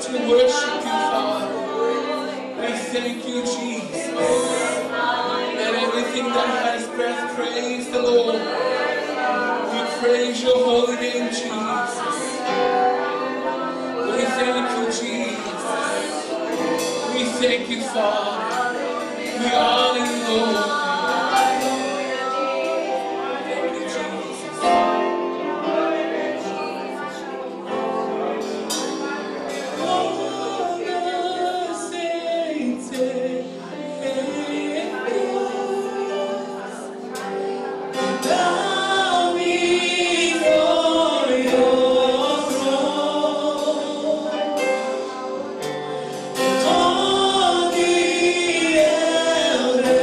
to worship you, Father. We thank you, Jesus. Let everything that has breath praise the Lord. We praise your holy name, Jesus. We thank you, Jesus. We thank you, Father. We honor you, Lord. Thank you, Jesus. All the saints and angels bow before your throne. All the elders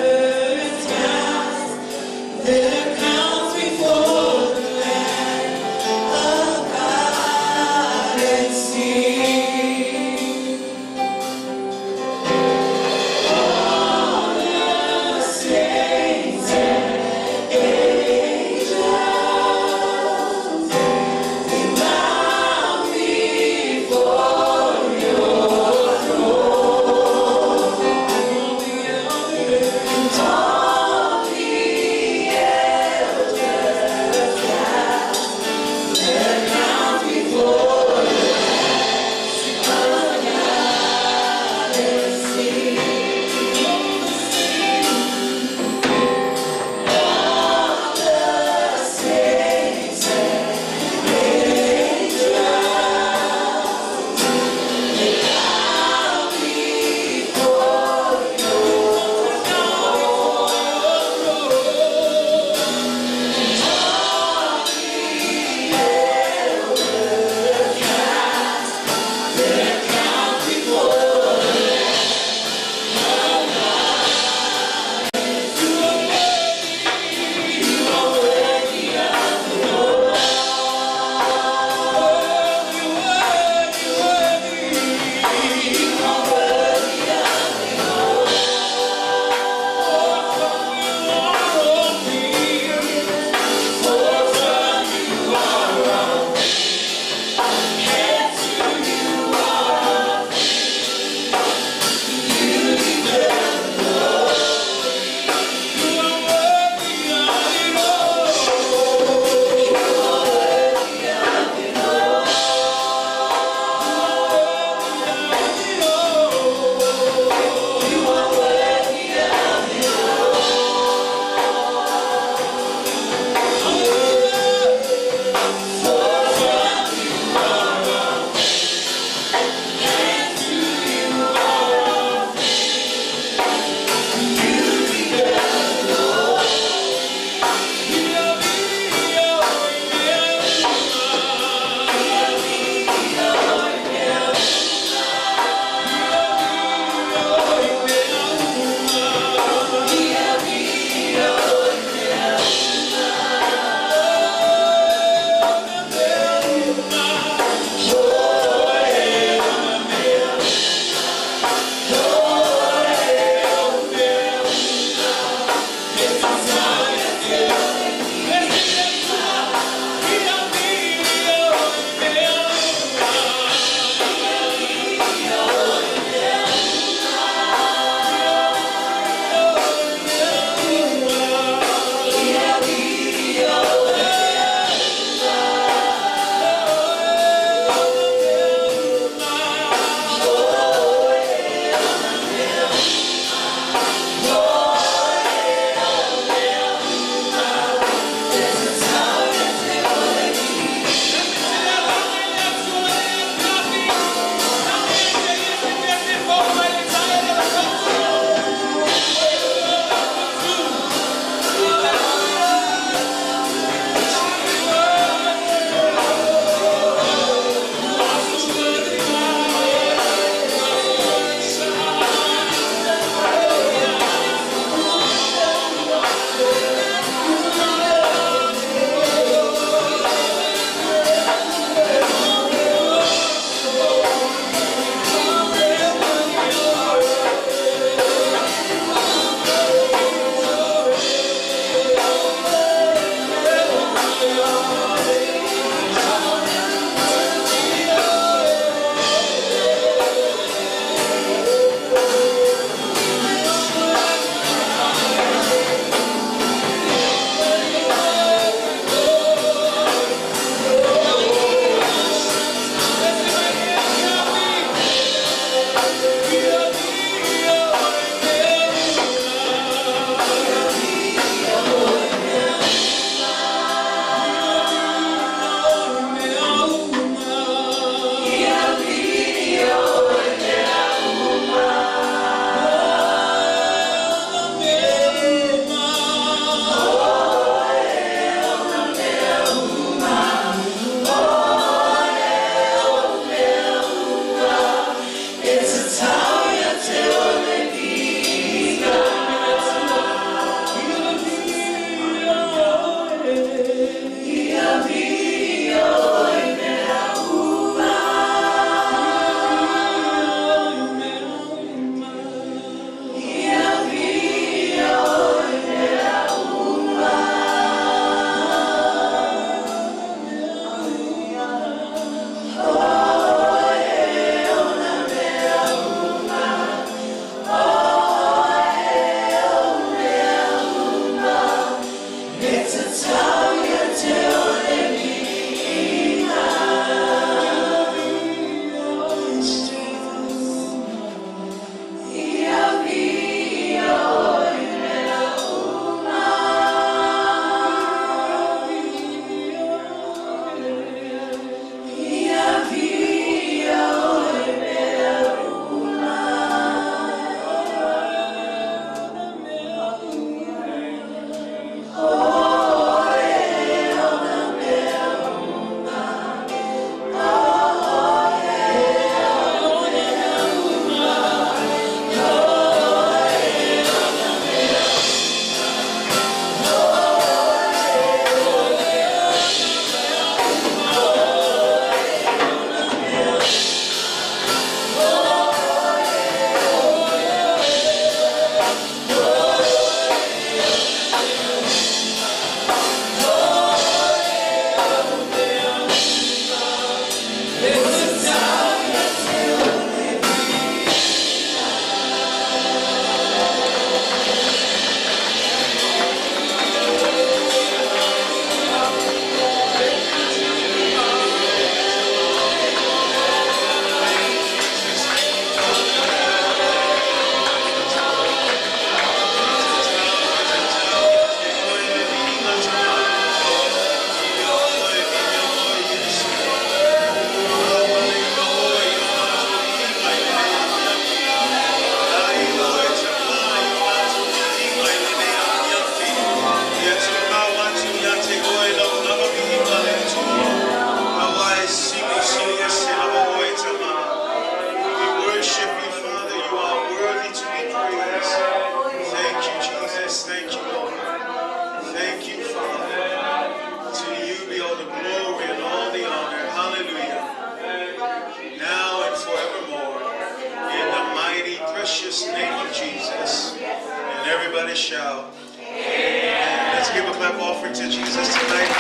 precious name of Jesus. And everybody shout, amen. Let's give a clap offering to Jesus tonight.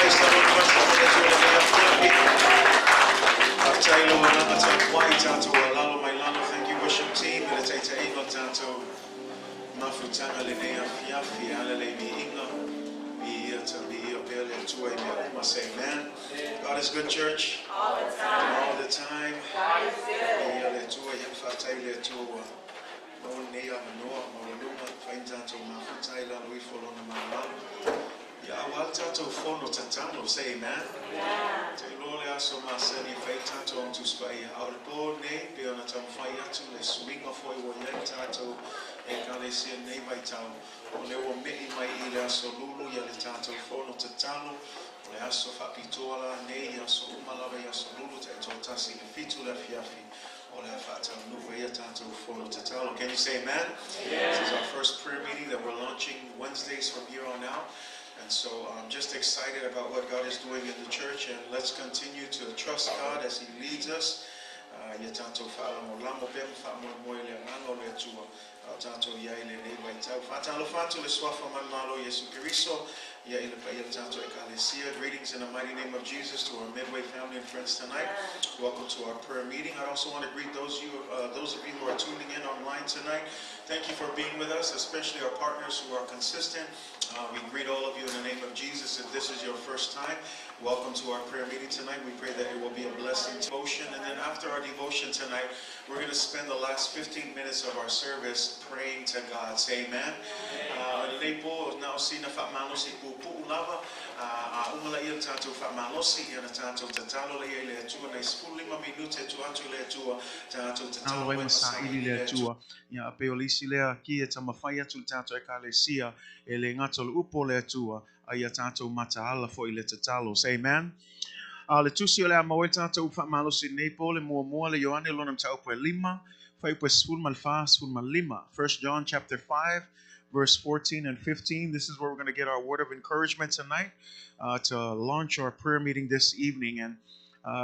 Thank you, worship team. Say amen. God is good, church. All the time. All the time. God is good. Say amen. Can you say amen? Yeah. This is our first prayer meeting that we're launching Wednesdays from here on out. And so I'm just excited about what God is doing in the church, and let's continue to trust God as He leads us. Greetings in the mighty name of Jesus to our Midway family and friends tonight. Welcome to our prayer meeting. I also want to greet those of you who are tuning in online tonight. Thank you for being with us, especially our partners who are consistent. We greet all of you in the name of Jesus. If this is your first time, welcome to our prayer meeting tonight. We pray that it will be a blessing devotion. And then after our devotion tonight, we're going to spend the last 15 minutes of our service praying to God. Say amen. Amen. Letusio le amawel tato ufa malos in Naples le mua le Yohane lonam ta upa lima fa upa sul malfa sul malima. 1 John chapter 5 verse 14 and 15. This is where we're going to get our word of encouragement tonight to launch our prayer meeting this evening, and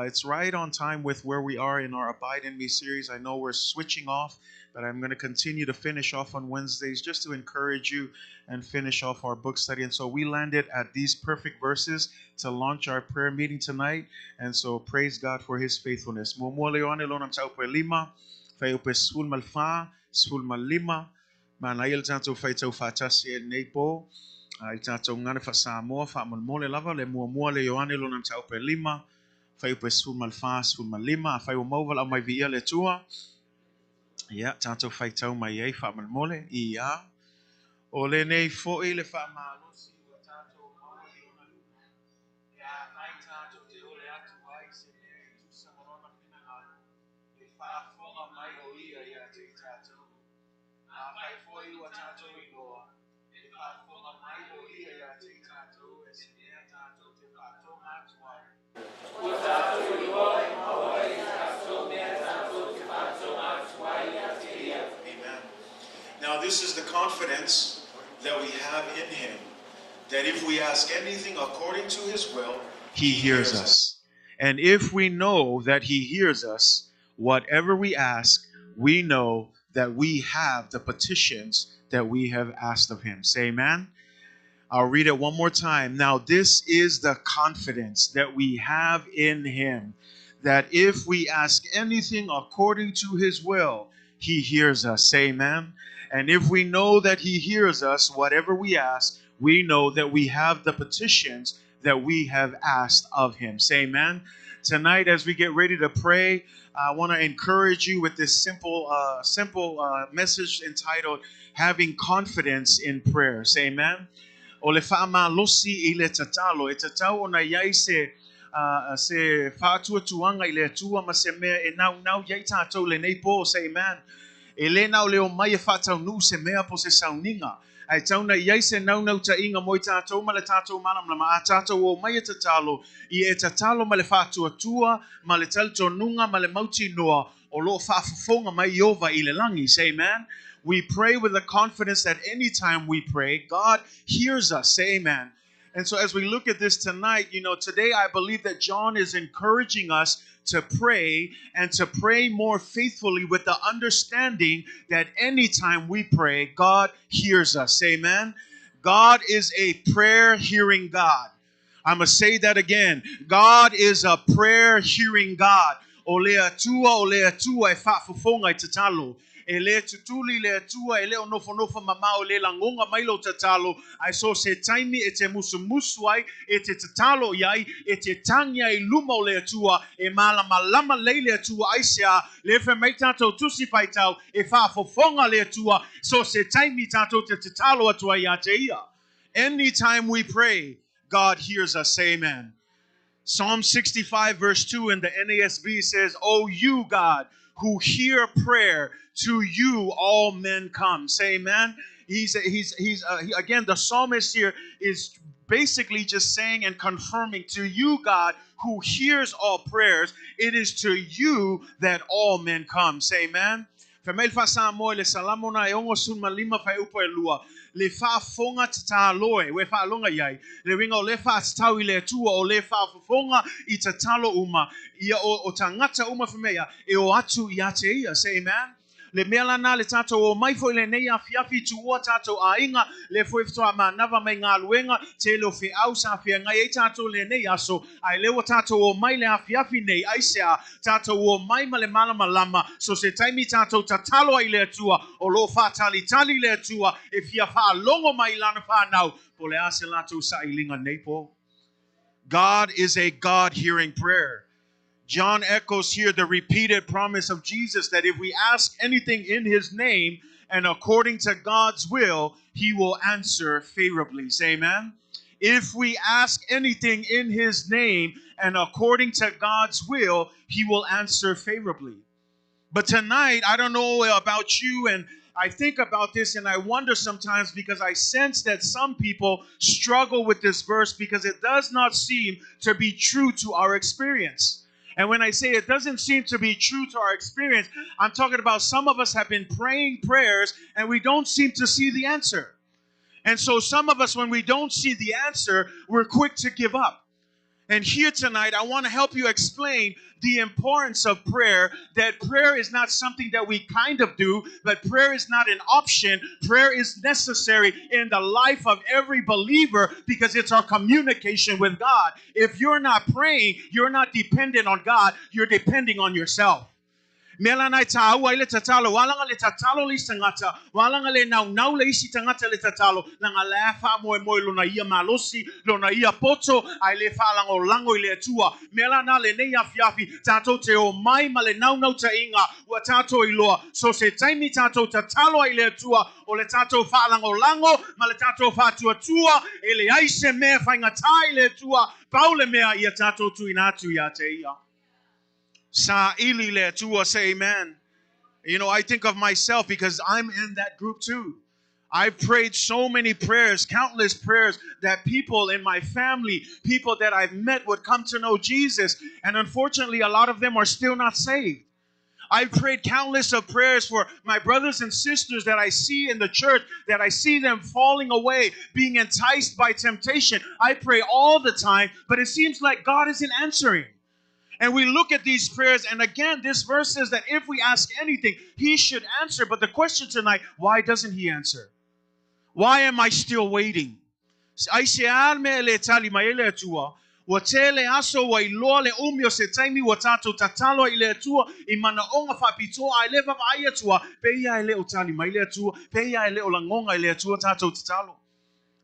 it's right on time with where we are in our Abide in Me series. I know we're switching off, but I'm going to continue to finish off on Wednesdays just to encourage you and finish off our book study. And so we landed at these perfect verses to launch our prayer meeting tonight. And so praise God for His faithfulness. Manayel tanto faito fatasi el nepo. Il tanto ngane fa Samoa fa mole lava le mua le Yohane lo nam tau pe lima. Fa upe sul malfa sul malima. Fa umoval au mai via le tua. Ya tanto faito mai e fa mole ia. Ole nei fo ile fa malo si tanto mai ona luna. Ya mai tanto te ole atu ai se ne tu samarona pina na. E fa fo mai o ia ya te tanto. Amen. Now this is the confidence that we have in Him, that if we ask anything according to His will, He hears us. And if we know that He hears us, whatever we ask, we know that we have the petitions that we have asked of Him. Say amen. I'll read it one more time. Now, this is the confidence that we have in Him, that if we ask anything according to His will, He hears us. Say amen. And if we know that He hears us, whatever we ask, we know that we have the petitions that we have asked of Him. Say amen. Tonight, as we get ready to pray, I want to encourage you with this simple message entitled Having Confidence in Prayer. Say amen. O le whaama losi I le tatalo, e tatau o na iai se whātua tuanga I le atua ma se mea e nau iai tātou le nei po, say amen. E le nau leo mai e whātau nu se mea po se sauninga. Ai tauna iai se nau ta inga moi tātou ma le tātou malamlama a tātou o mai e tatalo I e tatalo ma le whātua tua ma le taltonunga ma le mauti noa o lo whaafafonga mai iova I le langi, say amen. We pray with the confidence that anytime we pray, God hears us. Say amen. And so as we look at this tonight, today I believe that John is encouraging us to pray and to pray more faithfully with the understanding that anytime we pray, God hears us. Amen. God is a prayer hearing God. I'm going to say that again. God is a prayer hearing God. Olea tua e whaafofonga I tatalo. Ele tutuli le tua ele onofonofa mamao le langonga mailo tatalo. I so se taimi e te musu ai e te tatalo yai e te tanya I luma le tua e malama le tua ai sea le fe mai tato tusi paitau e whaafofonga le tua so se taimi tato te tatalo atua ia te ia. Anytime we pray, God hears us. Say amen. Psalm 65 verse 2 in the NASB says, "O you, God, who hear prayer, to you all men come." Say amen. Again, the psalmist here is basically just saying and confirming, to you, God, who hears all prayers, it is to you that all men come. Say amen. Famel fa sa mo le salamona e ongo sun malima fa upo e lua le fa fonga tata loe we fa longa yai le winga le fa stawi le tua o le fa fonga I tatalo uma ia o tangata uma famea e o atu ia te ia. Say amen. Le mela na le tato o mai fo le nei afiafi tu o tato a inga le fo ifto a manava mai ngā luenga te lo fe au sa fia ngai e tato le nei aso ai le o tato o mai le afiafi nei ai sea tato o mai ma le malama so se taimi tato tatalo ai le tua o lo fa tali le tua e fia fa longo mai lana fa nau po le ase lato sa ilinga nepo. God is a God hearing prayer. John echoes here the repeated promise of Jesus that if we ask anything in his name and according to God's will, he will answer favorably. Say amen. If we ask anything in his name and according to God's will, he will answer favorably. But tonight, I don't know about you, and I think about this and I wonder sometimes because I sense that some people struggle with this verse because it does not seem to be true to our experience. And when I say it doesn't seem to be true to our experience, I'm talking about some of us have been praying prayers and we don't seem to see the answer. And so some of us, when we don't see the answer, we're quick to give up. And here tonight, I want to help you explain the importance of prayer, that prayer is not something that we kind of do, but prayer is not an option. Prayer is necessary in the life of every believer because it's our communication with God. If you're not praying, you're not dependent on God, you're depending on yourself. Melanai taua ile tatalo walanga le tatalo le sangata walanga le nau le isi tangata le tatalo langa le fa mo lona ia malosi lona ia poto ai le fa lango ile tua melana le nei afiafi tato te o mai ma le nau ta inga wa tato iloa so se taimi tato tatalo ai le tua o le tato fa lango ma le tato fa tua ele ai se me fa ngatai le tua paule mea ia tato tu inatu ia te ia. Sa ili le tua, say amen. You know, I think of myself because I'm in that group too. I've prayed so many prayers, countless prayers, that people in my family, people that I've met would come to know Jesus. And unfortunately, a lot of them are still not saved. I've prayed countless of prayers for my brothers and sisters that I see in the church, that I see them falling away, being enticed by temptation. I pray all the time, but it seems like God isn't answering. And we look at these prayers, and again, this verse says that if we ask anything, he should answer. But the question tonight, why doesn't he answer? Why am I still waiting? Watele aso wa iloa le umio se taimi watato tatalo ile atua imana onga fapito a ile vava ai atua peia ile otali ma ile atua peia ile olangonga ile atua tato tatalo.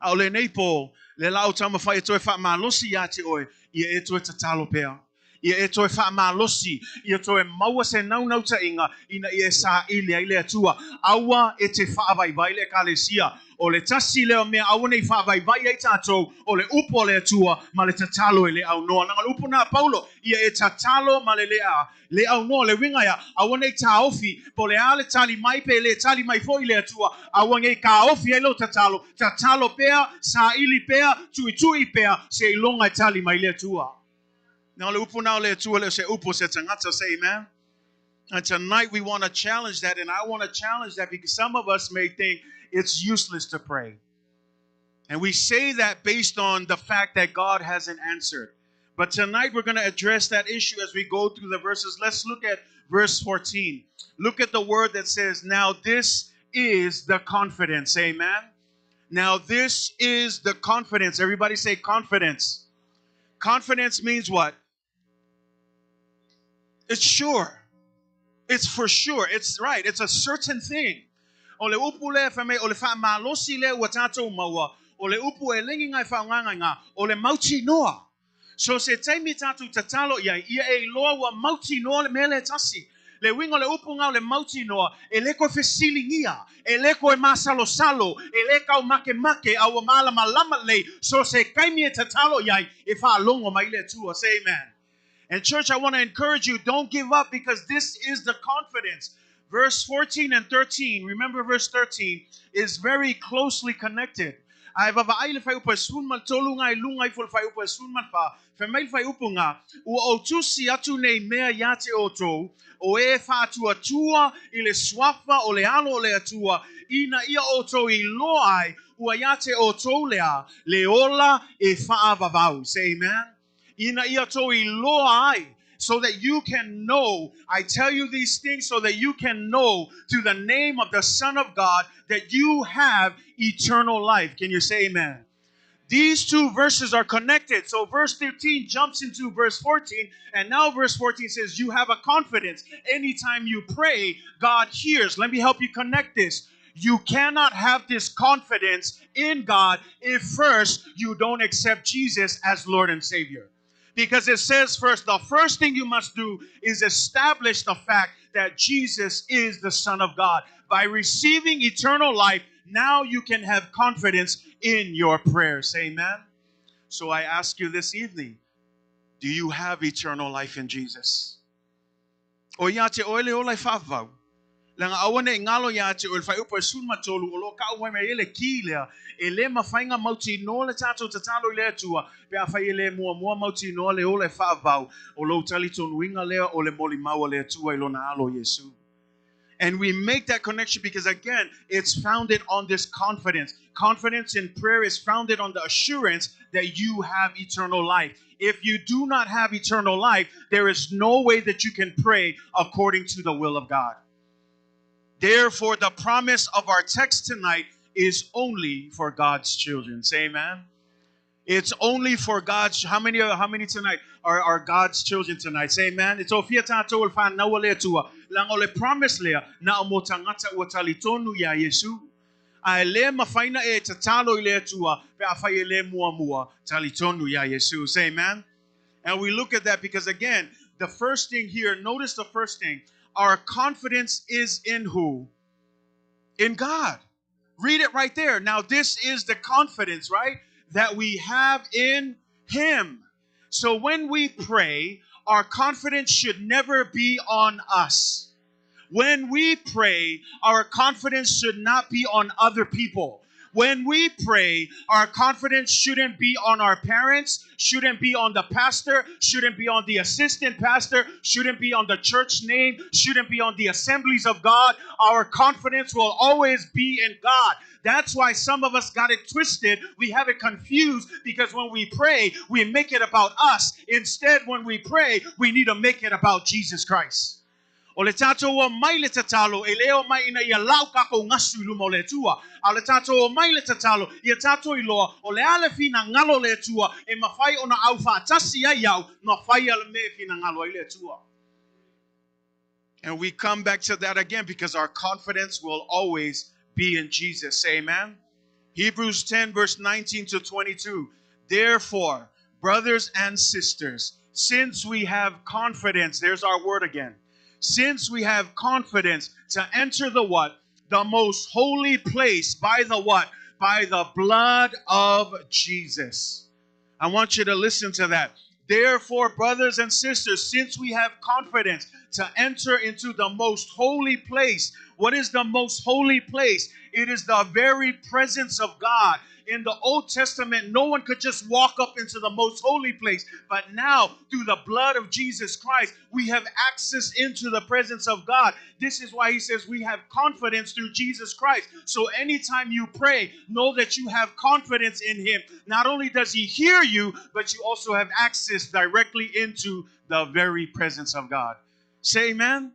Au le neipo le lau tama fai atoe fa malosi ya te oe ia etoe tatalo pea. Ia etoe fa malosi ia toe maua se nau ta inga ina ia sa ile ile atua aua e te fa vai vai le kalesia o le tasi leo mea aua nei fa vai vai ai tatou o le upo le atua ma le tatalo le au noa nanga upo na Paulo ia e tatalo ma le au noa le winga ya aua nei taofi po le ale tali mai pe le tali mai foi le atua aua nei ka ofi ai lo tatalo pea sa ili pea tui pea se ilonga tali mai le atua. Now le upo na le atua le se upo se tangata, say amen. And tonight we want to challenge that, and I want to challenge that because some of us may think it's useless to pray. And we say that based on the fact that God hasn't answered. But tonight we're going to address that issue as we go through the verses. Let's look at verse 14. Look at the word that says, now this is the confidence. Amen. Now this is the confidence. Everybody say confidence. Confidence means what? It's sure. It's for sure. It's right. It's a certain thing. Ole upu le fame ole fa malosi le watato mawa. Ole upu elengi ngai fa nganga ole mauti noa. So se taimi tatu tatalo ya ia e loa wa mauti noa le mele tasi. Le wingo le upu ngau le mauti noa. Eleko fe silingia. Eleko e masalo salo. Eleka o make make awa mala malama le. So se kaimi e tatalo ya e fa longo maile tua. Say amen. And church, I want to encourage you, don't give up because this is the confidence. Verse 14 and 13, remember verse 13, is very closely connected. Ai baba ai le fai upa sunman tolu ngai lungai fol fai upa sunman pa fe mai fai upunga u o tusi atu nei mea yate oto o e fa atua I le swafa o le alo o le atua ina ia oto I loai u yate oto lea le ola e fa avavau. Say amen. Ina ia to I loai. So that you can know, I tell you these things so that you can know through the name of the Son of God that you have eternal life. Can you say amen? These two verses are connected. So verse 13 jumps into verse 14. And now verse 14 says you have a confidence. Anytime you pray, God hears. Let me help you connect this. You cannot have this confidence in God if first you don't accept Jesus as Lord and Savior. Because it says first, the first thing you must do is establish the fact that Jesus is the Son of God. By receiving eternal life, now you can have confidence in your prayers. Amen. So I ask you this evening, do you have eternal life in Jesus? Langa awane ngalo ya te o fai upa sunma tolu o lo ka uwe me ele kilea ele mafainga mauti no le tato tatalo le tua pe a fai ele mua mauti no le ole fa vau o lo taliton winga le o le moli maua le tua ilo na alo Yesu. And we make that connection because again it's founded on this confidence. Confidence in prayer is founded on the assurance that you have eternal life. If you do not have eternal life, there is no way that you can pray according to the will of God. Therefore, the promise of our text tonight is only for God's children. Say amen. It's only for God's. How many tonight are God's children tonight? Say amen. It's ofiata to ulfan na wale tua. Lang ole promise lea na omotangata watalitonu ya Yesu. Aele mafaina e tatalo ile tua pe afayele mua talitonu ya Yesu. Say amen. And we look at that because again, the first thing here. Notice the first thing. Our confidence is in who? In God. Read it right there. Now, this is the confidence, right? That we have in Him. So when we pray, our confidence should never be on us. When we pray, our confidence should not be on other people. When we pray, our confidence shouldn't be on our parents, shouldn't be on the pastor, shouldn't be on the assistant pastor, shouldn't be on the church name, shouldn't be on the assemblies of God. Our confidence will always be in God. That's why some of us got it twisted. We have it confused because when we pray, we make it about us. Instead, when we pray, we need to make it about Jesus Christ. O le tato o mai le tatalo e leo mai ina ia lau kako ngasu luma o le tua. A le tato o mai le tatalo ia tato I loa o le ale fina ngalo le tua e mawhai ona au whaatasi ai au mawhai ale me fina ngalo I le tua. And we come back to that again because our confidence will always be in Jesus. Say amen. Hebrews 10 verse 19 to 22. Therefore, brothers and sisters, since we have confidence, there's our word again. Since we have confidence to enter the what? The most holy place by the what? By the blood of Jesus. I want you to listen to that. Therefore, brothers and sisters, since we have confidence to enter into the most holy place. What is the most holy place? It is the very presence of God. In the Old Testament, no one could just walk up into the most holy place. But now, through the blood of Jesus Christ, we have access into the presence of God. This is why he says we have confidence through Jesus Christ. So anytime you pray, know that you have confidence in him. Not only does he hear you, but you also have access directly into the very presence of God. Say amen.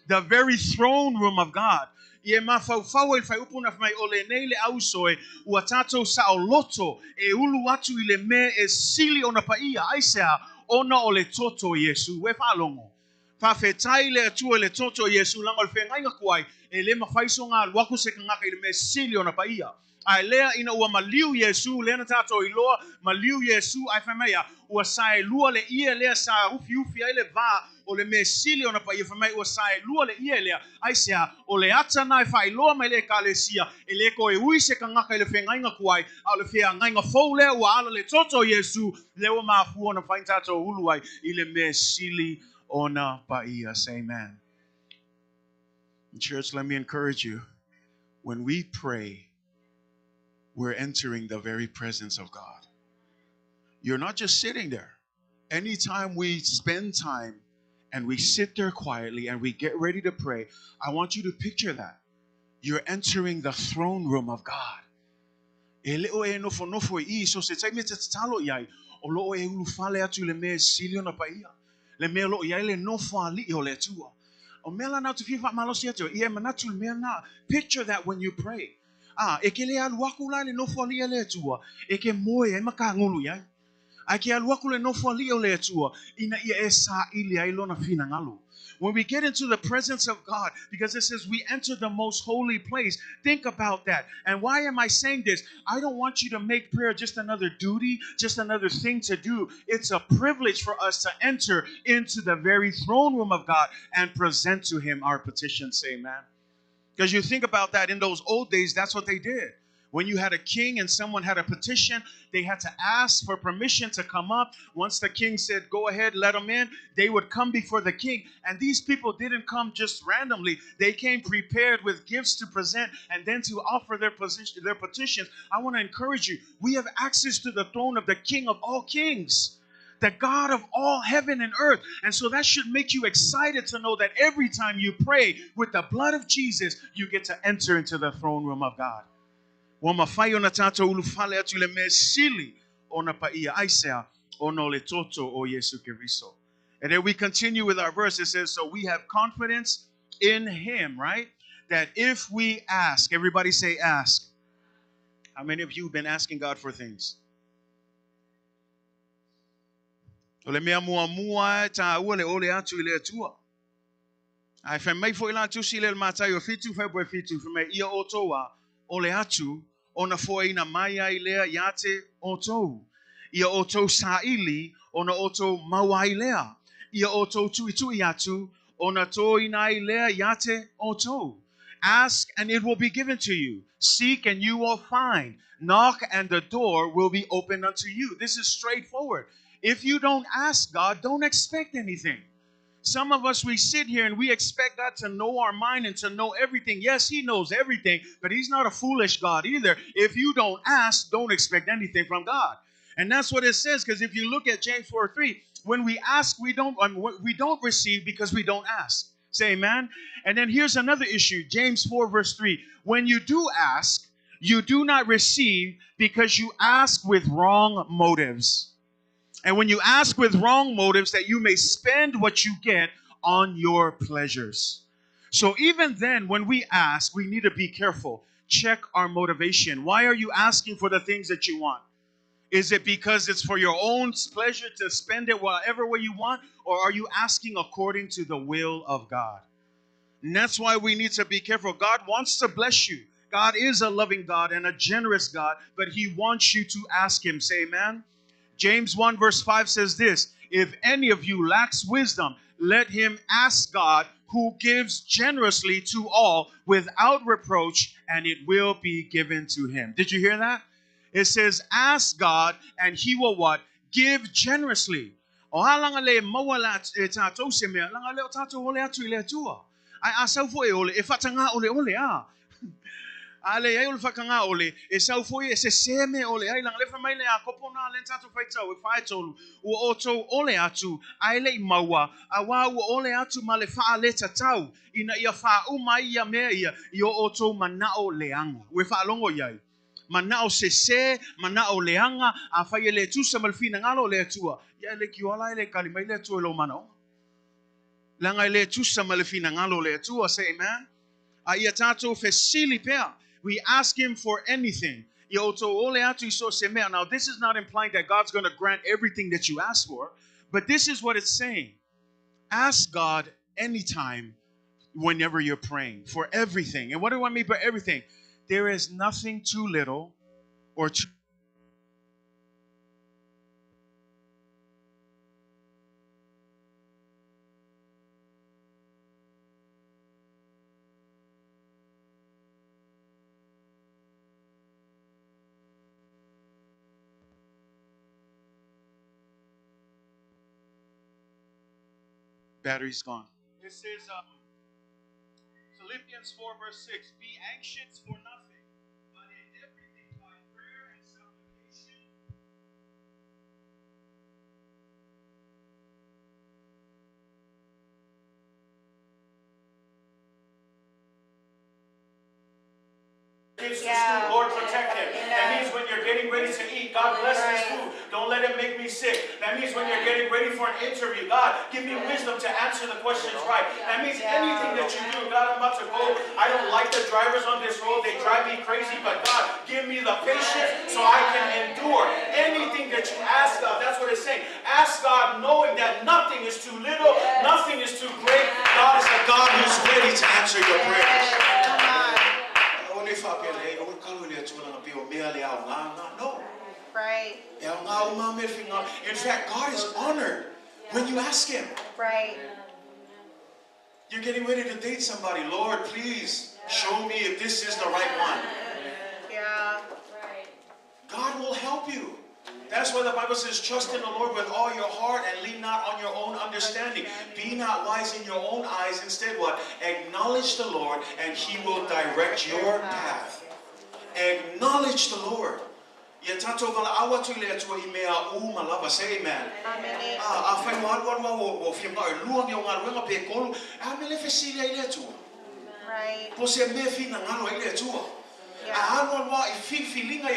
The very throne room of God. Ye mafaufau fai upuna fai ole neile ausoe uatato sa oloto e ulu watu ile me e sili ona paia aisea ona ole toto Yesu we falongo fa fetai le atu le toto Yesu langol fe ngai ngakuai e le mafaiso nga waku se ngaka ile me sili ona paia ai lea ina ua maliu Yesu lena tato iloa maliu Yesu ai famea ua sai lua le ia lea sa ufi ai le va o le mesili ona pa ia famai ua sai lua le ia lea ai sea o le ata nai fai loa mai le kalesia e le ko e ui se kangaka ile fengai nga kuai au le fea ngai nga fou lea ua ala le toto Yesu le ua mafu ona fain tato uluai ile mesili ona pa ia. Say amen. Church, let me encourage you. When we pray, we're entering the very presence of God. You're not just sitting there. Anytime we spend time and we sit there quietly and we get ready to pray, I want you to picture that. You're entering the throne room of God. Picture that when you pray. Ekele aluakula le no foli ele tua. Eke moe maka ngulu ya. Ake aluakula no foli ele tua. Ina ia esa ili ailona fina ngalu. When we get into the presence of God, because it says we enter the most holy place, think about that. And why am I saying this? I don't want you to make prayer just another duty, just another thing to do. It's a privilege for us to enter into the very throne room of God and present to him our petitions. Say amen. Because you think about that, in those old days, that's what they did. When you had a king and someone had a petition, they had to ask for permission to come up. Once the king said, go ahead, let them in, they would come before the king. And these people didn't come just randomly. They came prepared with gifts to present and then to offer their petitions. I want to encourage you. We have access to the throne of the King of all kings, the God of all heaven and earth. And so that should make you excited to know that every time you pray with the blood of Jesus, you get to enter into the throne room of God. And then we continue with our verse. It says, so we have confidence in him, right? That if we ask, everybody say ask. How many of you have been asking God for things? Ole mea mua ta ole atu ile atua. Ai fe mai foi la tu sile mata yo fitu fe boy fitu fe mai ia otoa ole atu ona foi na maya ile yate oto. Ia oto saili ona oto mawailea. Ia oto tu atu ona to ina ile yate oto. Ask and it will be given to you. Seek and you will find. Knock and the door will be opened unto you. This is straightforward. If you don't ask God, don't expect anything. Some of us, we sit here and we expect God to know our mind and to know everything. Yes, he knows everything, but he's not a foolish God either. If you don't ask, don't expect anything from God. And that's what it says, because if you look at James 4:3, when we ask, we don't receive because we don't ask. Say amen. And then here's another issue, James 4 verse 3. When you do ask, you do not receive because you ask with wrong motives. And when you ask with wrong motives, that you may spend what you get on your pleasures. So even then, when we ask, we need to be careful. Check our motivation. Why are you asking for the things that you want? Is it because it's for your own pleasure to spend it whatever way you want? Or are you asking according to the will of God? And that's why we need to be careful. God wants to bless you. God is a loving God and a generous God, but he wants you to ask him. Say amen. James 1 verse 5 says this, if any of you lacks wisdom, let him ask God, who gives generously to all without reproach, and it will be given to him. Did you hear that? It says, ask God, and he will what? Give generously. Ale ai ul fakanga ole e sau foi e se seme ole ai lang lefa mai le a kopona le tatu faitau e faitolu u oto ole atu ai le maua a wa u ole atu ma le fa le tatau ina ia fa uma ia me ia io oto manao leanga we fa longo iai manao se manao leanga a fa le tu sa malfina ngalo le tua ia le kiwala le kalimai le tu lo manao langa le tu sa malfina ngalo le tua say amen a ia tato fesili pea. We ask him for anything. Now, this is not implying that God's going to grant everything that you ask for, but this is what it's saying. Ask God anytime, whenever you're praying, for everything. And what do I mean by everything? There is nothing too little or too battery's gone. This is Philippians 4 verse 6. Be anxious for nothing, but in everything by prayer and supplication. Lord, protect him. That means when you're getting ready to eat, God bless this food. Don't let it make me sick. That means when you're getting ready for an interview, God, give me wisdom to answer the questions right. That means anything that you do, God, I'm about to go. I don't like the drivers on this road. They drive me crazy. But God, give me the patience so I can endure anything that you ask of. That's what it's saying. Ask God knowing that nothing is too little, nothing is too great. God is a God who's ready to answer your prayers. No. Right. In fact, God is honored when you ask him. Right. You're getting ready to date somebody. Lord, please show me if this is the right one. Yeah. God will help you. That's why the Bible says, trust in the Lord with all your heart and lean not on your own understanding. Be not wise in your own eyes. Instead, what? Acknowledge the Lord and he will direct your path. Acknowledge the Lord. Say amen. Right.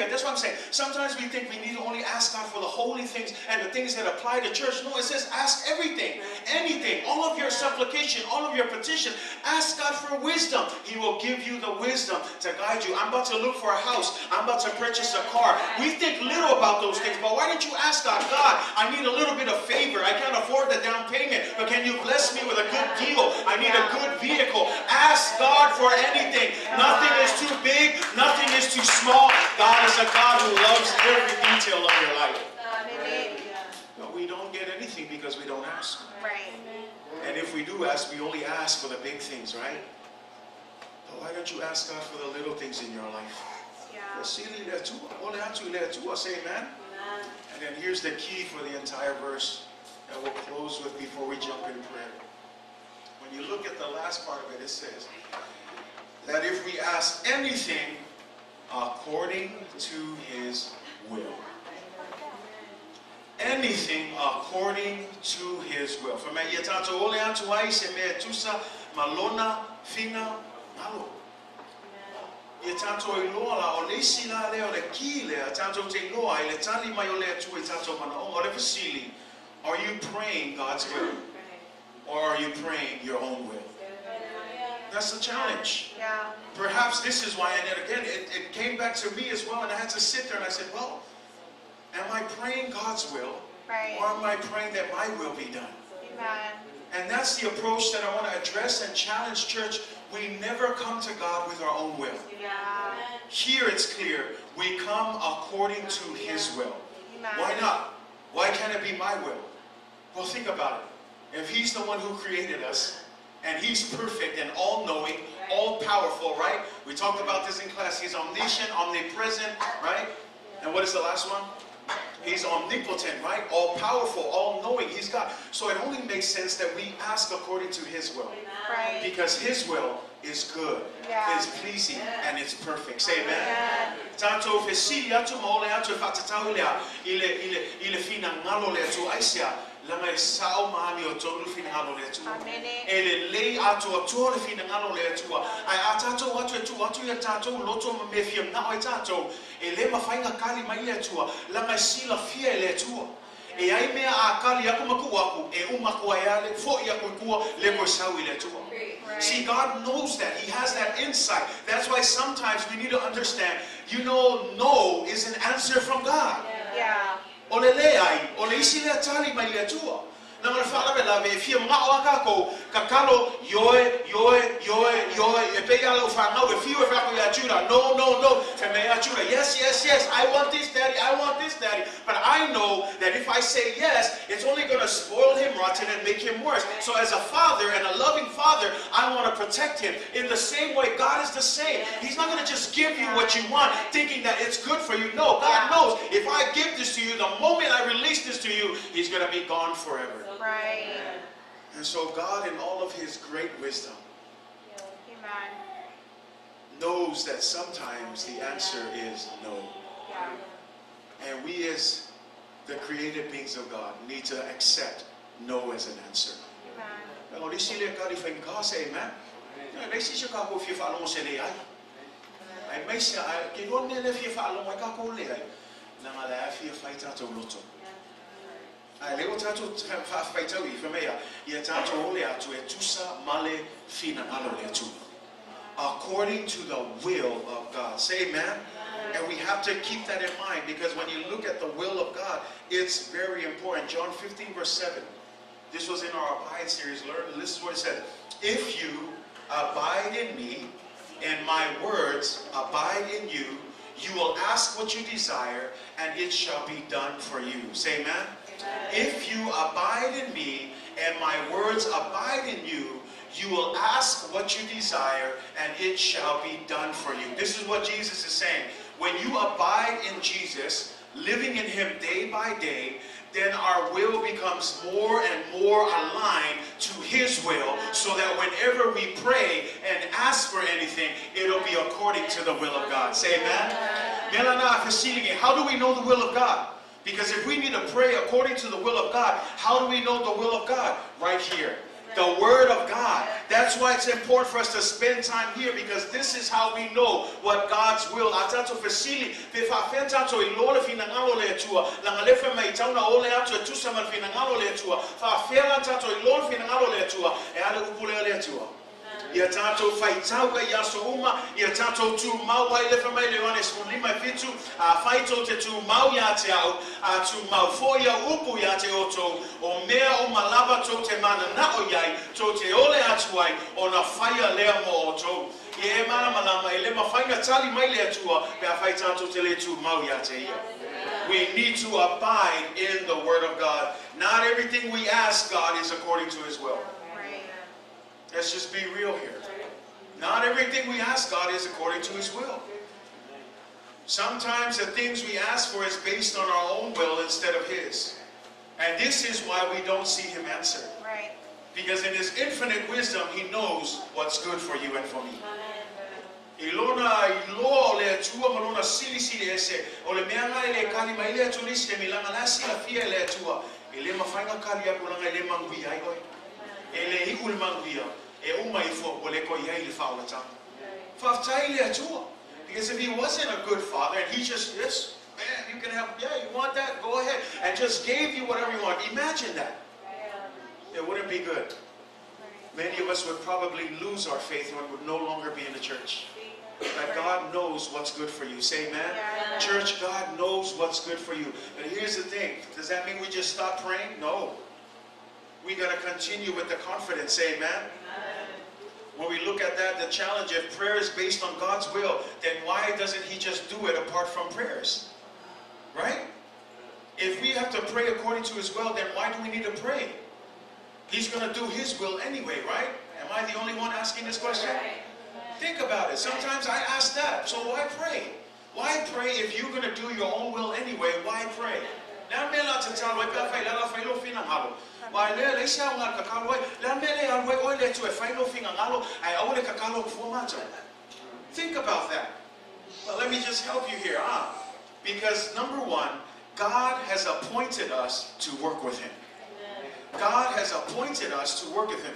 That's what I'm saying. Sometimes we think we need to only ask God for the holy things and the things that apply to church. No, it says ask everything, anything, all of your supplication, all of your petition. Ask God for wisdom. He will give you the wisdom to guide you. I'm about to look for a house. I'm about to purchase a car. We think little about those things, but why don't you ask God, God, I need a little bit of favor. I can't afford the down payment, but can you bless me with a good deal? I need a good vehicle. Ask God for anything. Nothing is too big. Nothing is too small. God is a God who loves every detail of your life. But we don't get anything because we don't ask. Right. And if we do ask, we only ask for the big things, right? But why don't you ask God for the little things in your life? Yeah. Say amen. And then here's the key for the entire verse that we'll close with before we jump in prayer. When you look at the last part of it, it says that if we ask anything according to his will. Anything according to his will. For me, yetato ole antu ai se me tusa malona fina malo. Yetato iloa la ole sila le ole kile atato te iloa ile tali mai ole tu yetato mana o ole fasili. Are you praying God's will, or are you praying your own will? That's the challenge. Yeah. Perhaps this is why, and again, it came back to me as well, and I had to sit there and I said, well, am I praying God's will, Right. or am I praying that my will be done? Amen. And that's the approach that I want to address and challenge, church. We never come to God with our own will. Yeah. Here it's clear. We come according to his will. Amen. Why not? Why can't it be my will? Well, think about it. If he's the one who created us, and he's perfect and all-knowing, all-powerful, right? We talked about this in class. He's omniscient, omnipresent, right? And what is the last one? He's omnipotent, right? All-powerful, all-knowing. He's God. So it only makes sense that we ask according to his will. Right. Because His will is good, Yeah. is pleasing, and it's perfect. Say amen. Tanto fesili atu maole atu fatatau lea ile fina ngalo le tu aisia langa sao mami o tolu fina ngalo le tu. Amen. Ele lei atu o tolu fina ngalo le tu. Ai atato watu tu watu ya tato loto me fiem na ai tato. Ele mafainga kali mai le tu langa sila fie le tu. E ai mea akali aku maku aku e umaku ayale fo ia kukua le mo sawi le tu. See, God knows that. He has that insight. That's why sometimes we need to understand, no is an answer from God. Yeah. Ole leai, ole isi le tali mai le tua. Na mana fala bela ve fia mga waka ko kakalo yoe e pe ala fa no e fio e fa ko ya chura. No. Fe me ya chura. Yes. I want this, daddy. But I know that if I say yes, it's only going to spoil him rotten and make him worse. So as a father and a loving father, I want to protect him. In the same way, God is the same. He's not going to just give you what you want thinking that it's good for you. No, God knows if I give this to you, the moment I release this to you, he's going to be gone forever. Right. And so God, in all of His great wisdom, Amen. knows that sometimes the answer is no. Yeah. And we as the created beings of God need to accept no as an answer. Amen. Kalau di sini kali feng kase, amen. Dai si ka ko fi fa lo se le ai. Ai mai se ai ke no ne le fi fa lo mai ka ko le ai. Na mala fi fa ita to loto. Ai le o tato fa fa ita wi fa me ya. Ia tato le atu e tusa male fina alo le tu. According to the will of God. Say amen. And we have to keep that in mind because when you look at the will of God, it's very important. John 15 verse 7. This was in our Abide series. This is what it said. If you abide in me and my words abide in you, you will ask what you desire and it shall be done for you. Say amen. If you abide in me and my words abide in you, you will ask what you desire and it shall be done for you. This is what Jesus is saying. When you abide in Jesus, living in Him day by day, then our will becomes more and more aligned to His will so that whenever we pray and ask for anything, it'll be according to the will of God. Say amen. How do we know the will of God? Because if we need to pray according to the will of God, how do we know the will of God? Right here. The Word of God. That's why it's important for us to spend time here because this is how we know what God's will. Atato fasili pe fa fentato ilole finangalo le tua la ngalefa mai tauna ole ato tu sama finangalo le tua fa fela tato ilole finangalo le tua e ale upule le tua. Ia tato faitauga ia so uma ia tato tu mau ai le famai le one lima fitu a faito te tu mau ia te au a tu mau foia upu ia te oto o mea o malava to te mana na o iai to te ole atu ai o na faia lea mo oto e mana malama ele mafainga tali mai le atua pe a faitato te le tu mau ia te ia. We need to abide in the Word of God. Not everything we ask God is according to His will. Let's just be real here. Not everything we ask God is according to His will. Sometimes the things we ask for is based on our own will instead of His. And this is why we don't see Him answer. Right. Because in His infinite wisdom, He knows what's good for you and for me. Ilona ilo le tua malona sili ese o le meanga le kali mai le tu liste milanga la sila fia le tua ele mafainga kali ya kulanga ele mangui ai oi ele ikul manguia e uma ifo ole ko ia ile faula ta fa tai le tua because if He wasn't a good father and He just this man you can have you want that go ahead and just gave you whatever you want, imagine that. It wouldn't be good. Many of us would probably lose our faith and would no longer be in the church. That God knows what's good for you. Say amen. Yeah. Church, God knows what's good for you. But here's the thing. Does that mean we just stop praying? No. We got to continue with the confidence. Say amen. When we look at that, the challenge, if prayer is based on God's will, then why doesn't He just do it apart from prayers? Right? If we have to pray according to His will, then why do we need to pray? He's going to do His will anyway, right? Am I the only one asking this question? Think about it. Sometimes I ask that. So why pray? Why pray if you're going to do your own will anyway? Why pray? Why le siya nga kakalo la mele al way oil to a final thing ngalo ay awole kakalo formato. Think about that. Well, let me just help you here, because number one, God has appointed us to work with Him. God has appointed us to work with Him.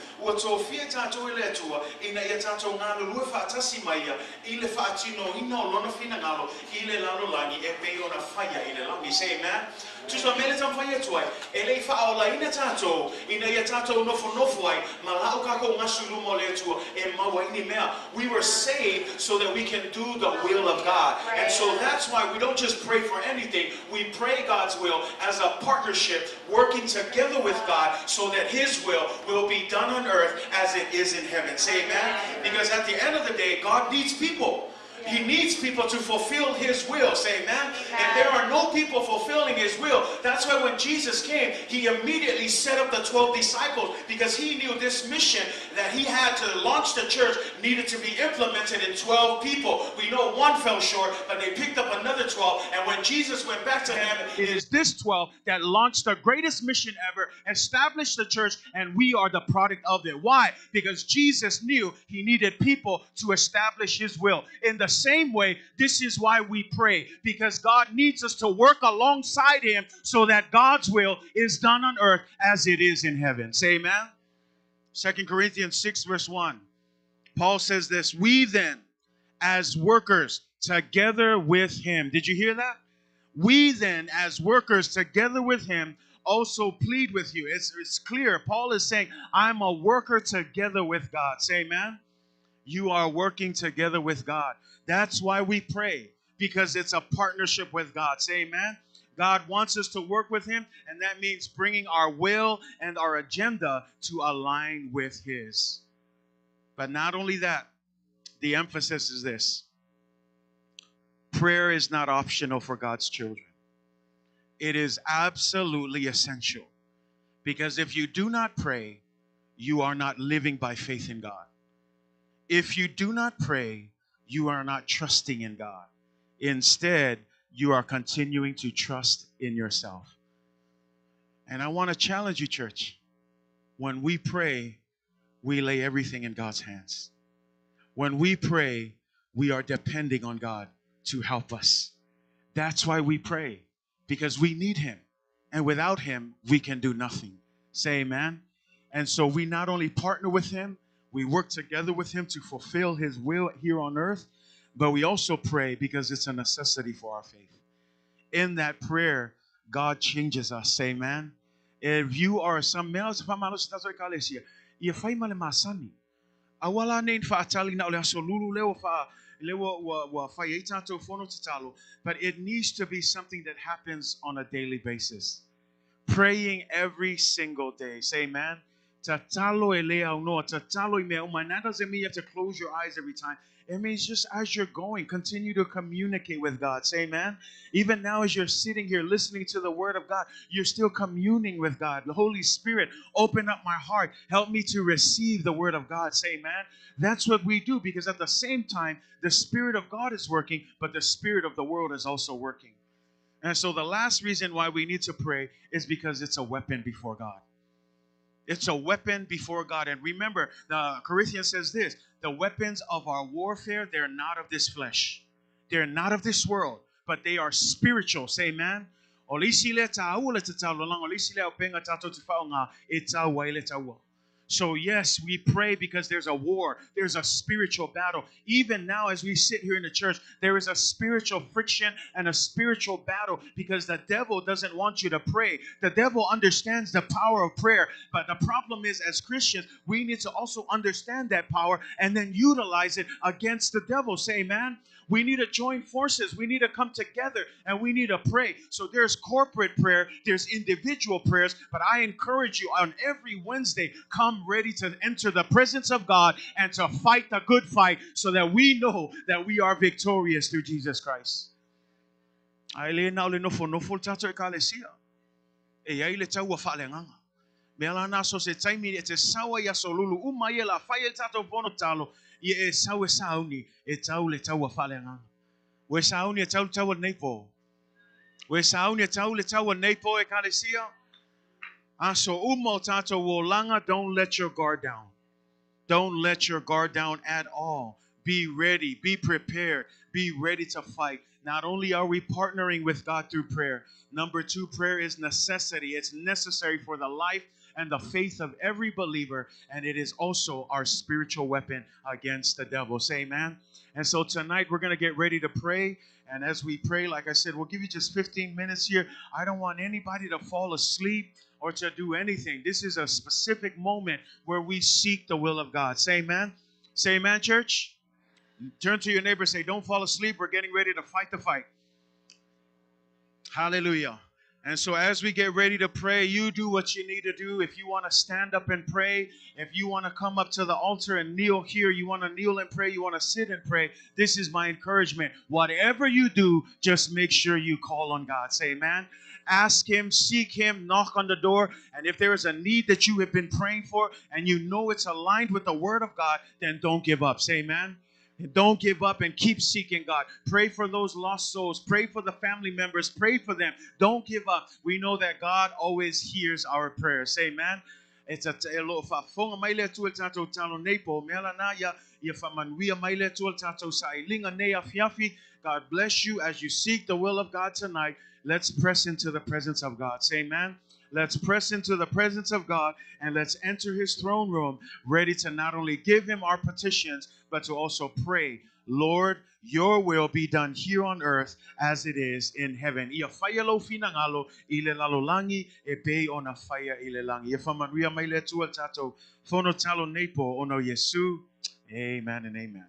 Say amen. We were saved so that we can do the will of God. And so that's why we don't just pray for anything. We pray God's will as a partnership, working together with God so that His will be done on earth as it is in heaven. Say amen. Because at the end of the day, God needs people. He needs people to fulfill His will. Say amen. And there are no people fulfilling His will. That's why when Jesus came, He immediately set up the 12 disciples, because He knew this mission that He had to launch the church needed to be implemented in 12 people. We know one fell short, but they picked up another 12. And when Jesus went back to heaven, It is this 12 that launched the greatest mission ever, established the church, and we are the product of it. Why? Because Jesus knew He needed people to establish His will. In the same way, this is why we pray, because God needs us to work alongside Him so that God's will is done on earth as it is in heaven. Say amen. 2 Corinthians 6 verse 1. Paul says this: we then, as workers together with Him. Did you hear that? We then, as workers together with Him, also plead with you. It's clear. Paul is saying, I'm a worker together with God. Say amen. You are working together with God. That's why we pray, because it's a partnership with God. Say amen. God wants us to work with Him, and that means bringing our will and our agenda to align with His. But not only that, the emphasis is this: prayer is not optional for God's children. It is absolutely essential, because if you do not pray, you are not living by faith in God. If you do not pray, you are not trusting in God. Instead, you are continuing to trust in yourself. And I want to challenge you, church. When we pray, we lay everything in God's hands. When we pray, we are depending on God to help us. That's why we pray, because we need Him. And without Him, we can do nothing. Say amen. And so we not only partner with Him, we work together with Him to fulfill His will here on earth, but we also pray because it's a necessity for our faith. In that prayer, God changes us. Say amen. If you are some males, but it needs to be something that happens on a daily basis. Praying every single day. Say amen. That doesn't mean you have to close your eyes every time. It means just as you're going, continue to communicate with God. Say amen. Even now as you're sitting here listening to the Word of God, you're still communing with God. The Holy Spirit, open up my heart. Help me to receive the Word of God. Say amen. That's what we do, because at the same time, the Spirit of God is working, but the spirit of the world is also working. And so the last reason why we need to pray is because it's a weapon before God. It's a weapon before God. And remember, the Corinthians says this: the weapons of our warfare, they're not of this flesh. They're not of this world, but they are spiritual. Say amen. So yes, we pray because there's a war. There's a spiritual battle. Even now as we sit here in the church, there is a spiritual friction and a spiritual battle, because the devil doesn't want you to pray. The devil understands the power of prayer. But the problem is, as Christians, we need to also understand that power and then utilize it against the devil. Say amen. We need to join forces. We need to come together and we need to pray. So there's corporate prayer, there's individual prayers, but I encourage you on every Wednesday, come ready to enter the presence of God and to fight the good fight so that we know that we are victorious through Jesus Christ. Melana so se taimi e te sawa ya solulu umaye la faye tato bono talo ye e sawe sauni e tau le tau falenga we sauni e tau tau nepo we sauni e tau le tau nepo e kalesia So tato wolanga, don't let your guard down. Don't let your guard down at all. Be ready, be prepared, be ready to fight. Not only are we partnering with God through prayer, number two, prayer is necessity. It's necessary for the life and the faith of every believer, and it is also our spiritual weapon against the devil. Say amen. And so tonight we're going to get ready to pray. And as we pray, like I said, we'll give you just 15 minutes here. I don't want anybody to fall asleep or to do anything. This is a specific moment where we seek the will of God. Say amen. Say amen, church. Turn to your neighbor and say, don't fall asleep. We're getting ready to fight the fight. Hallelujah. And so as we get ready to pray, you do what you need to do. If you want to stand up and pray, if you want to come up to the altar and kneel here, you want to kneel and pray, you want to sit and pray, this is my encouragement. Whatever you do, just make sure you call on God. Say amen. Ask Him, seek Him, knock on the door. And if there is a need that you have been praying for and you know it's aligned with the Word of God, then don't give up. Say amen. Don't give up and keep seeking God. Pray for those lost souls. Pray for the family members. Pray for them. Don't give up. We know that God always hears our prayers. Say amen. It's a fonga maile tu el tato talo nepo mela na ya famanwia maile tu el tato sa ilinga ne afiafi. God bless you as you seek the will of God tonight. Let's press into the presence of God. Say amen. Let's press into the presence of God and let's enter His throne room ready to not only give Him our petitions, but to also pray, Lord, your will be done here on earth as it is in heaven. Ia faya lo finangalo ile lalolangi e pe ona faya ile langi. Ia famanuia maile tu tato fono talo nepo ono Yesu. Amen and amen.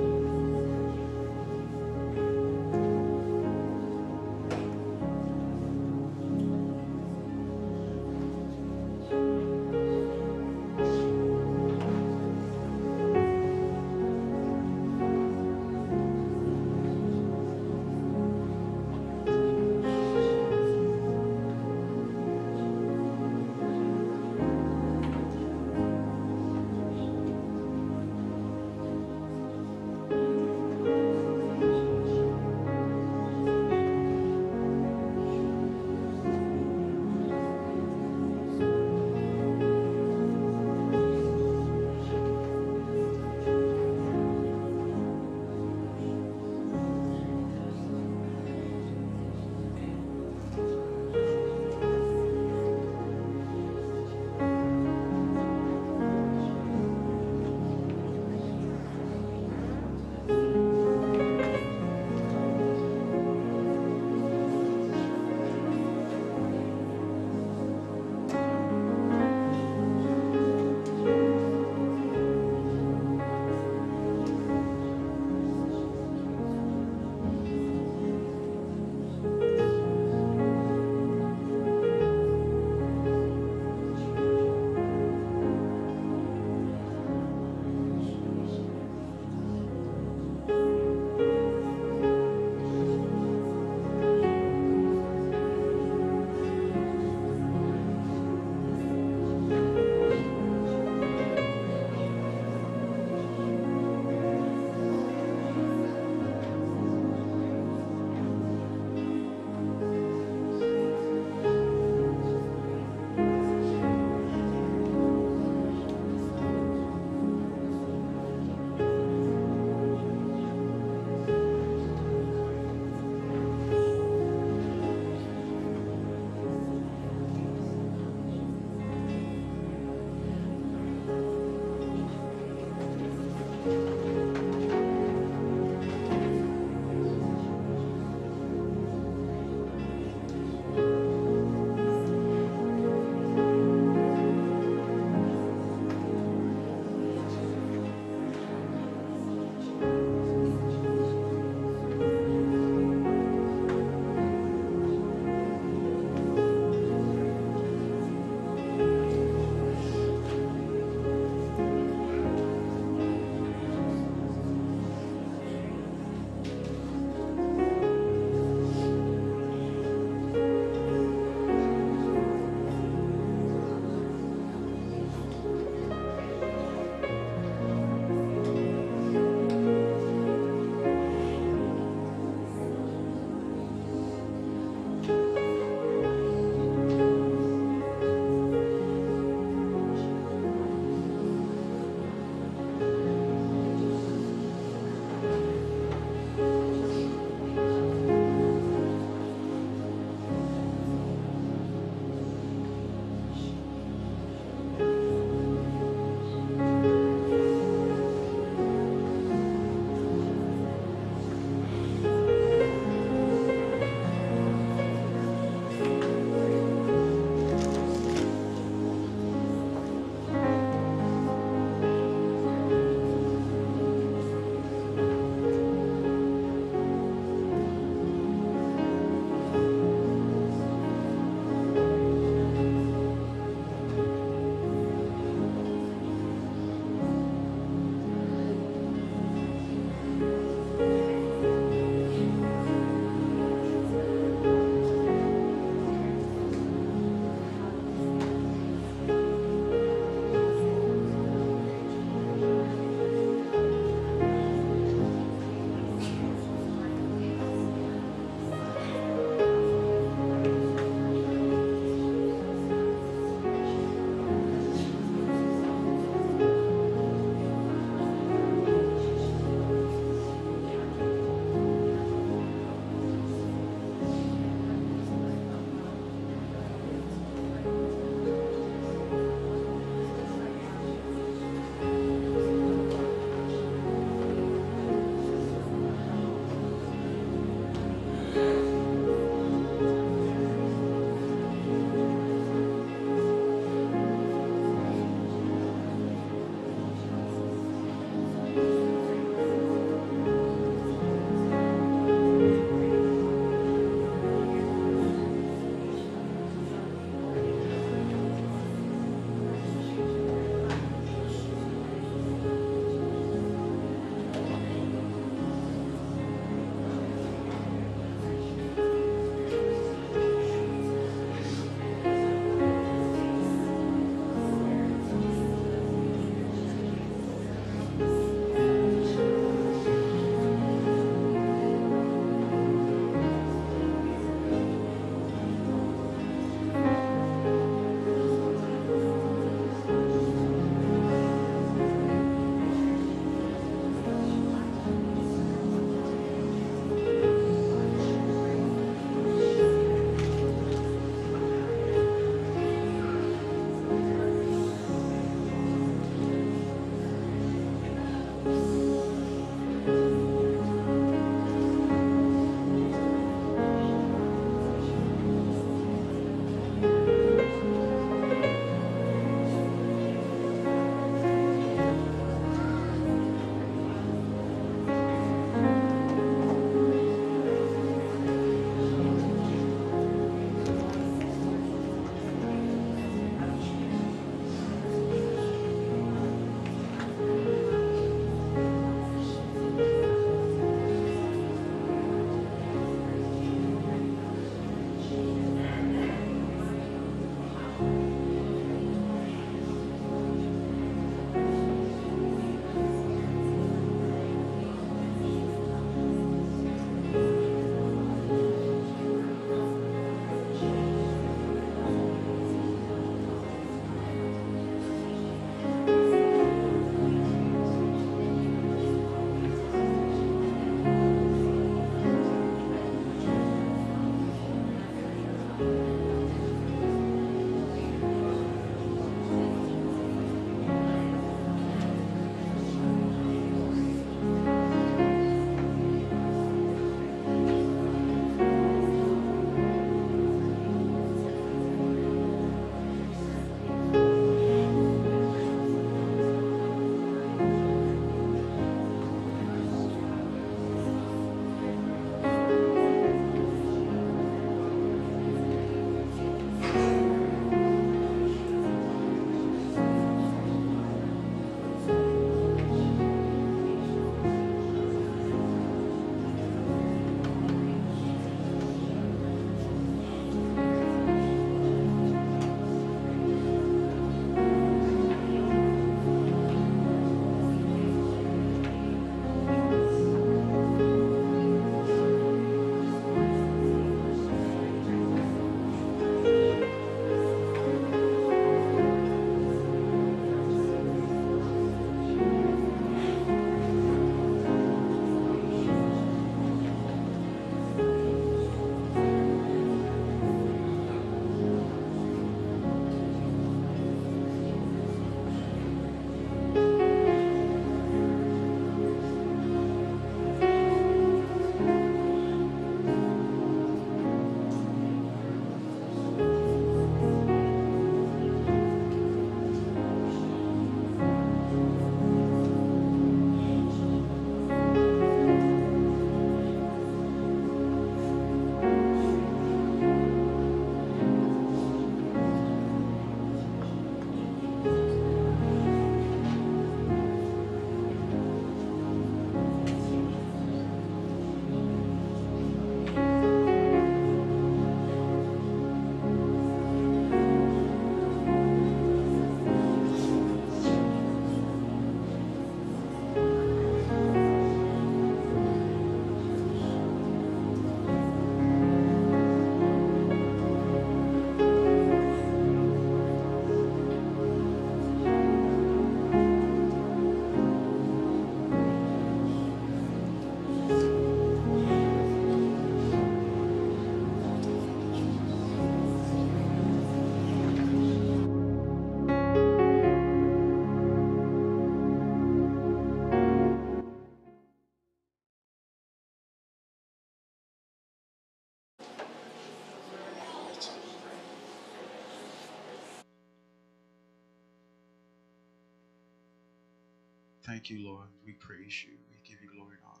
Thank you, Lord. We praise you. We give you glory and honor.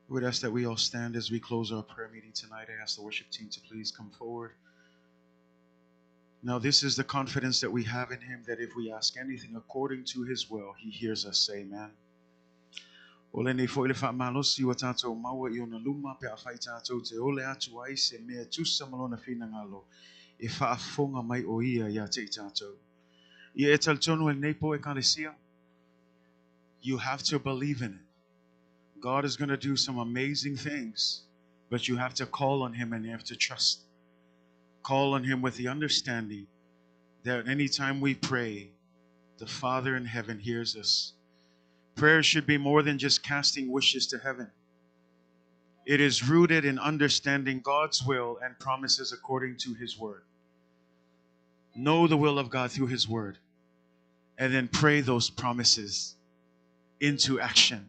We would ask that we all stand as we close our prayer meeting tonight. I ask the worship team to please come forward. Now, this is the confidence that we have in him, that if we ask anything according to his will, he hears us. Amen. Ole nei fo ile fa malosi wa tatou maua I ona luma pe a fai tatou te ole atu ai se mea tusa malona fina ngalo e whaafonga mai o ia ia te I tatou. Ia e taltonu e nei po e kalesia. You have to believe in it. God is going to do some amazing things, but you have to call on him and you have to trust. Call on him with the understanding that anytime we pray, the Father in heaven hears us. Prayer should be more than just casting wishes to heaven. It is rooted in understanding God's will and promises according to his word. Know the will of God through his word, and then pray those promises into action.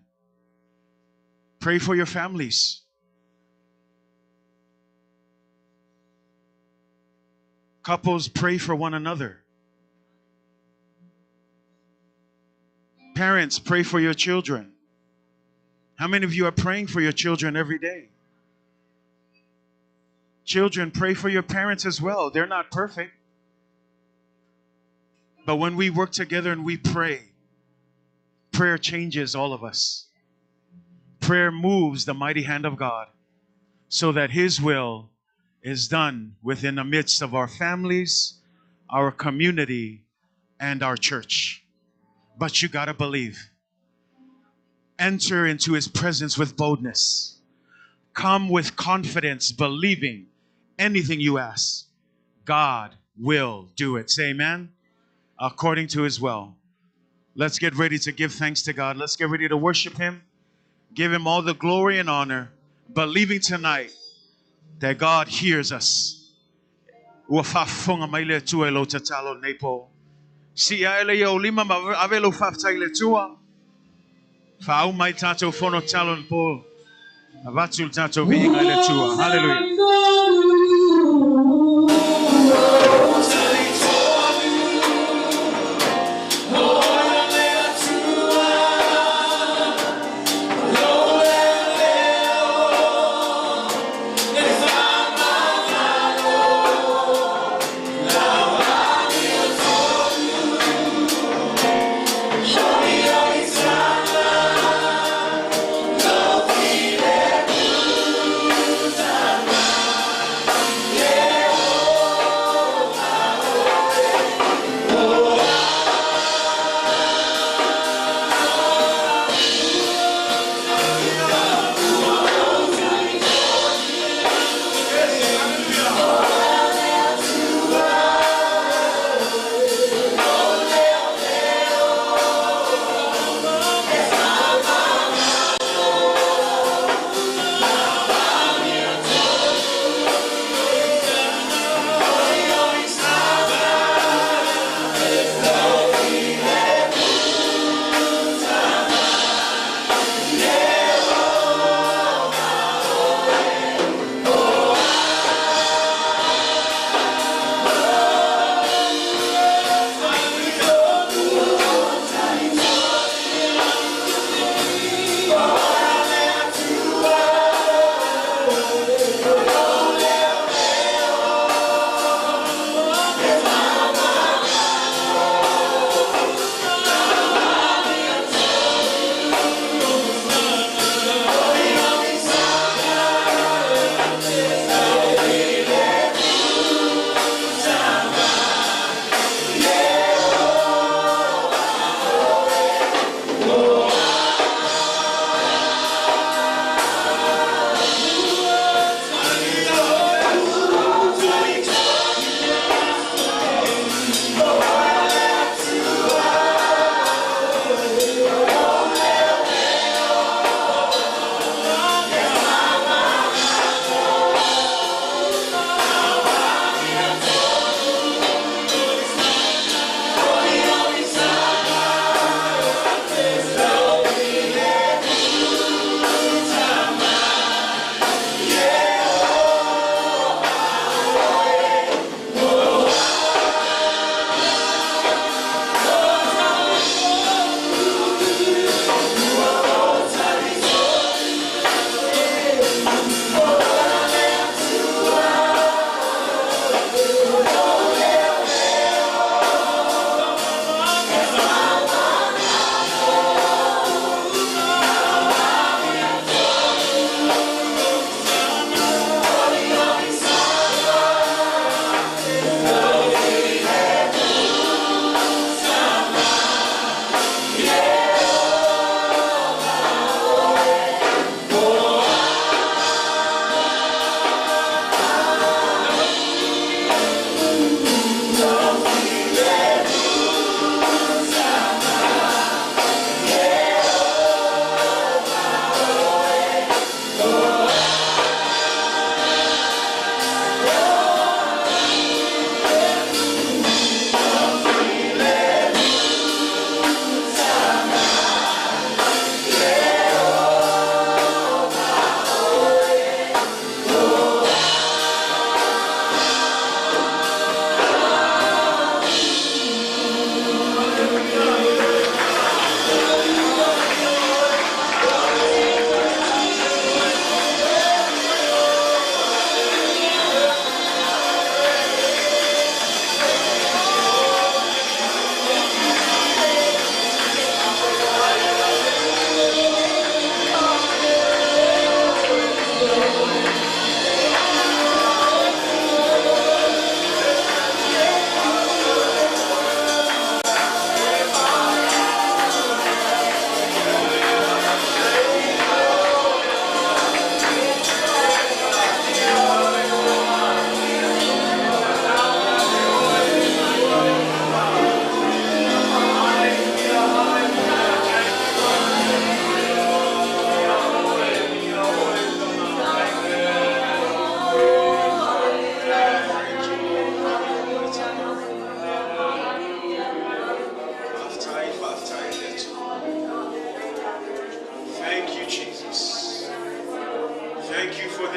Pray for your families. Couples, pray for one another. Parents, pray for your children. How many of you are praying for your children every day? Children, pray for your parents as well. They're not perfect. But when we work together and we pray, prayer changes all of us. Prayer moves the mighty hand of God so that his will is done within the midst of our families, our community, and our church. But you got to believe. Enter into his presence with boldness. Come with confidence, believing anything you ask, God will do it. Say amen. According to his will. Let's get ready to give thanks to God. Let's get ready to worship him. Give him all the glory and honor, believing tonight that God hears us. Wafafunga maile tu elo tatalo nepo. Si ele yo lima avelo faftaile tua. Fa au mai tato fono talon po. Avatul tato viinga ile tua. Hallelujah.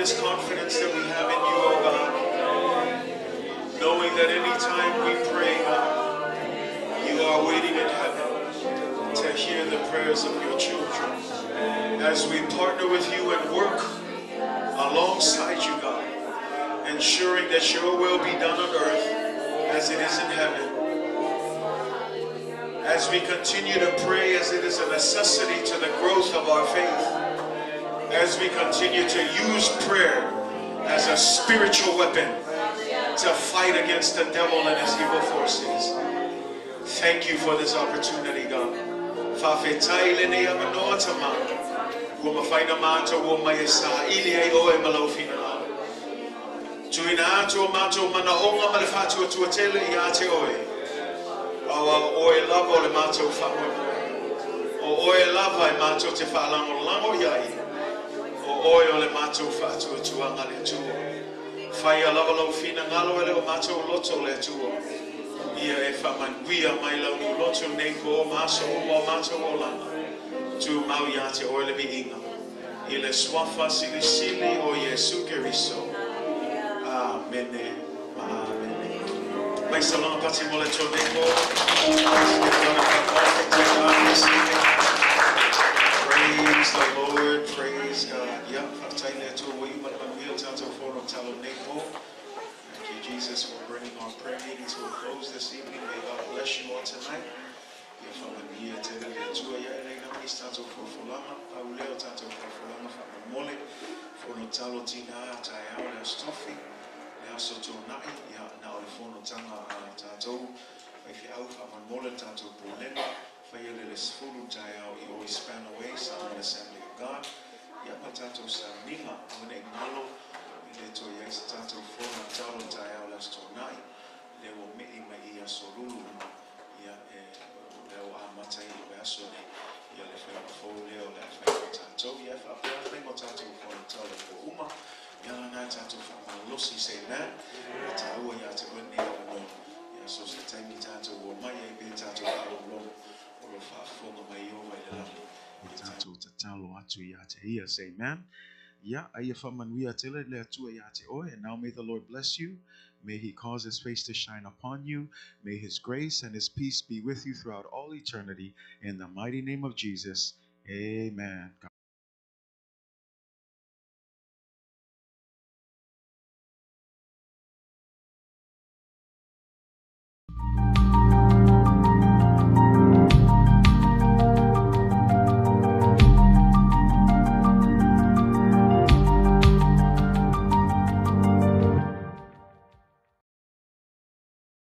this confidence that we have in you, oh God. Knowing that anytime we pray, God, you are waiting in heaven to hear the prayers of your children. As we partner with you and work alongside you, God, ensuring that your will be done on earth as it is in heaven. As we continue to pray as it is a necessity to the growth of our faith. As we continue to use prayer as a spiritual weapon to fight against the devil and his evil forces. Thank you for this opportunity, God. Oe lava le matou whamoe. O oe lava e matou te whaalango lango iai. O oe o le matou whaatua tuanga le tuo. Whaia lava lau whina ngalo e leo matou loto le tuo. Ia e whamanuia mai lau ni loto nei ko o maso o matou o langa. Tu mau ia te oe le mi inga. I le swafa sili sili o Yesu Keriso. Amen. Amen. Praise the Lord, praise the Lord, praise God. Thank you, Jesus, for bringing our prayer meeting to a close this evening. May God bless you all tonight. So tonight, now the phone of Tanga Tato, if you out of a mullet tato Polena, for your little full tile, you always span away, some in the assembly of God. Yapatato Sanima, when they malo, to yes tato phone of Talo tile last tonight, they will meet in my ear solulu. They'll amatai Basone, Yellow folio, that tato, yet a pair of tato for Talo for Uma. Yana tato from Lucy say that. Tato ya to one name alone. Ya so the time tato or my be tato alone or far from my over the tato tatalo atu ya te here say man. Ya aye from man we are till it let to ya te o and now may the Lord bless you. May he cause his face to shine upon you. May his grace and his peace be with you throughout all eternity. In the mighty name of Jesus. Amen.